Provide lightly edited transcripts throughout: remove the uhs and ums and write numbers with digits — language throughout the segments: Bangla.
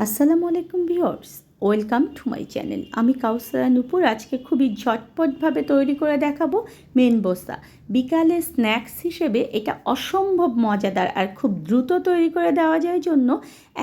আসসালামু আলাইকুম viewers, welcome to my channel. আমি কাউসারা নূপুর। আজকে খুবই ঝটপটভাবে তৈরি করে দেখাবো মেনবোসা। বিকালে স্ন্যাক্স হিসেবে এটা অসম্ভব মজাদার আর খুব দ্রুত তৈরি করে দেওয়া যায় জন্য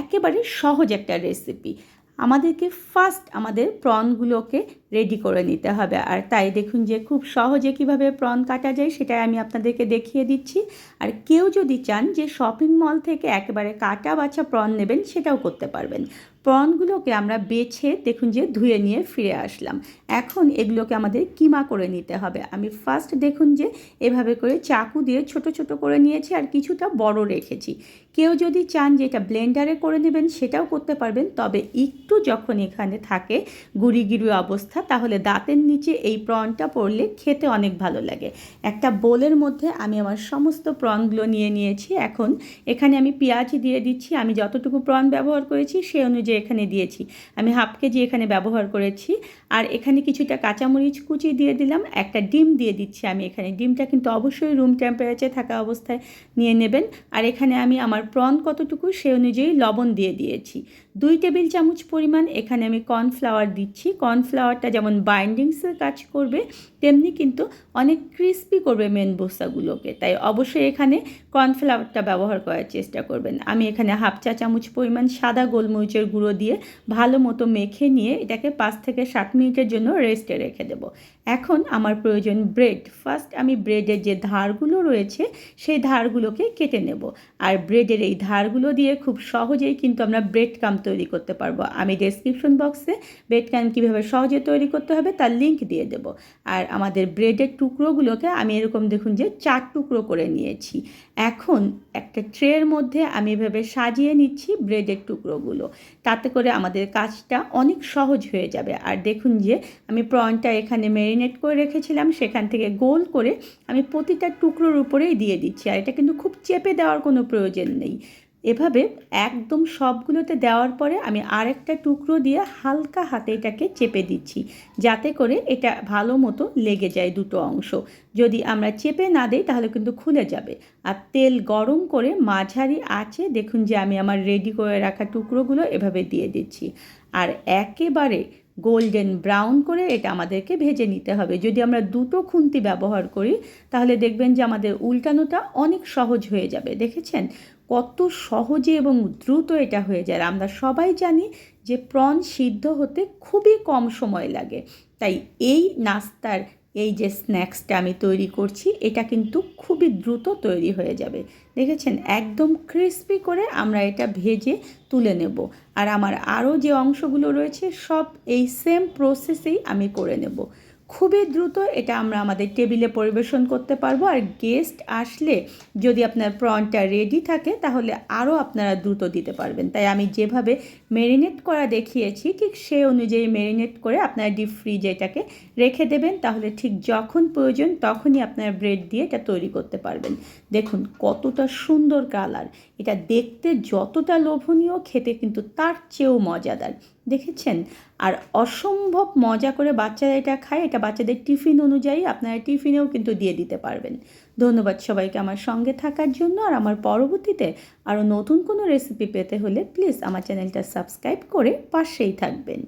একেবারে সহজ একটা রেসিপি। আমাদেরকে ফার্স্ট আমাদের প্রনগুলোকে রেডি করে নিতে হবে, আর তাই দেখুন যে খুব সহজে কিভাবে প্রন কাটা যায় সেটাই আমি আপনাদেরকে দেখিয়ে দিচ্ছি। আর কেউ যদি চান যে শপিং মল থেকে একেবারে কাটা বাছা প্রন নেবেন, সেটাও করতে পারবেন। প্রনগুলোকে আমরা বেছে দেখুন যে ধুয়ে নিয়ে ফিরে আসলাম। এখন এগুলোকে আমাদের কিমা করে নিতে হবে। আমি ফার্স্ট দেখুন যে এভাবে করে চাকু দিয়ে ছোট ছোট করে নিয়েছি আর কিছুটা বড় রেখেছি। কেউ যদি চান যে এটা ব্লেন্ডারে করে নেবেন সেটাও করতে পারবেন, তবে একটু যখন এখানে থাকে গুঁড়ি গুঁড়ি অবস্থা, তাহলে দাঁতের নিচে এই প্রনটা পড়লে খেতে অনেক ভালো লাগে। একটা বোলের মধ্যে আমি আমার সমস্ত প্রনগুলো নিয়ে নিয়েছি। এখন এখানে আমি পেঁয়াজ দিয়ে দিচ্ছি। আমি যতটুকু প্রন ব্যবহার করেছি সে অনুযায়ী এখানে দিয়েছি। আমি হাফ কেজি এখানে ব্যবহার করেছি। আর এখানে কিছুটা কাঁচামরিচ কুচি দিয়ে দিলাম, একটা ডিম দিয়ে দিচ্ছি আমি এখানে। ডিমটা কিন্তু অবশ্যই রুম টেম্পারেচারে থাকা অবস্থায় নিয়ে নেবেন। আর এখানে আমি আমার প্রন কতটুকু সে অনুযায়ী লবণ দিয়ে দিয়েছি। 2 টেবিল চামচ পরিমাণ এখানে আমি কর্নফ্লাওয়ার দিচ্ছি। কর্নফ্লাওয়ারটা যেমন বাইন্ডিংসের কাজ করবে, তেমনি কিন্তু অনেক ক্রিস্পি করবে মেনবোসাগুলোকে, তাই অবশ্যই এখানে কর্নফ্লাওয়ারটা ব্যবহার করার চেষ্টা করবেন। আমি এখানে হাফ চা চামচ পরিমাণ সাদা গোলমরিচের গুঁড়ো দিয়ে ভালো মতো মেখে নিয়ে এটাকে 5 থেকে 7 মিনিটের জন্য রেস্টে রেখে দেব। এখন আমার প্রয়োজন ব্রেড। ফার্স্ট আমি ব্রেডের যে ধারগুলো রয়েছে সেই ধারগুলোকে কেটে নেব। আর ব্রেডের এই ধারগুলো দিয়ে খুব সহজেই কিন্তু আমরা ব্রেড কাম তৈরি করতে পারবো। আমি ডেসক্রিপশন বক্সে ব্রেড কাম কীভাবে সহজে তৈরি করতে হবে তার লিঙ্ক দিয়ে দেব। আর আমাদের ব্রেডের টুকরোগুলোকে আমি এরকম দেখুন যে 4 টুকরো করে নিয়েছি। এখন একটা ট্রের মধ্যে আমি এভাবে সাজিয়ে নিচ্ছি ব্রেডের টুকরোগুলো, তাতে করে আমাদের কাজটা অনেক সহজ হয়ে যাবে। আর দেখুন যে আমি প্রনটা এখানে ম্যারিনেট করে রেখেছিলাম, সেখান থেকে গোল করে আমি প্রতিটা টুকরোর উপরেই দিয়ে দিচ্ছি। আর এটা কিন্তু খুব চেপে দেওয়ার কোনো প্রয়োজন নেই। এভাবে একদম সবগুলোতে দেওয়ার পরে আমি আরেকটা টুকরো দিয়ে হালকা হাতে এটাকে চেপে দিচ্ছি, যাতে করে এটা ভালো মতো লেগে যায় দুটো অংশ। যদি আমরা চেপে না দিই তাহলে কিন্তু খুলে যাবে। আর তেল গরম করে মাঝারি আঁচে দেখুন যে আমি আমার রেডি করে রাখা টুকরোগুলো এভাবে দিয়ে দিচ্ছি। আর একেবারে গোল্ডেন ব্রাউন করে এটা আমাদেরকে ভেজে নিতে হবে। যদি আমরা দুটো খুন্তি ব্যবহার করি তাহলে দেখবেন যে আমাদের উল্টানোটা অনেক সহজ হয়ে যাবে। দেখেছেন কত সহজে এবং দ্রুত এটা হয়ে যায়। আমরা সবাই জানি যে প্রন সিদ্ধ হতে খুবই কম সময় লাগে, তাই এই নাস্তার এই যে স্ন্যাক্সটা আমি তৈরি করছি এটা কিন্তু খুবই দ্রুত তৈরি হয়ে যাবে। দেখেছেন একদম ক্রিস্পি করে আমরা এটা ভেজে তুলে নেব। আর আমার আরও যে অংশগুলো রয়েছে সব এই সেম প্রসেসেই আমি করে নেব। খুবই দ্রুত এটা আমরা আমাদের টেবিলে পরিবেশন করতে পারবো। আর গেস্ট আসলে যদি আপনার প্রনটা রেডি থাকে তাহলে আরও আপনারা দ্রুত দিতে পারবেন। তাই আমি যেভাবে ম্যারিনেট করা দেখিয়েছি ঠিক সেই অনুযায়ী ম্যারিনেট করে আপনারা ডিপ ফ্রিজে এটাকে রেখে দেবেন, তাহলে ঠিক যখন প্রয়োজন তখনই আপনার ব্রেড দিয়ে এটা তৈরি করতে পারবেন। দেখুন কতটা সুন্দর কালার, এটা দেখতে যতটা লোভনীয় খেতে কিন্তু তার চেয়েও মজাদার। দেখেছেন? আর অসম্ভব মজা করে বাচ্চারা এটা খায়। এটা বাচ্চাদের টিফিন অনুযায়ী আপনারা টিফিনেও কিন্তু দিয়ে দিতে পারবেন। ধন্যবাদ সবাইকে আমার সঙ্গে থাকার জন্য। আর আমার পরবর্তীতে আরও নতুন কোনো রেসিপি পেতে হলে প্লিজ আমার চ্যানেলটা সাবস্ক্রাইব করে পাশেই থাকবেন।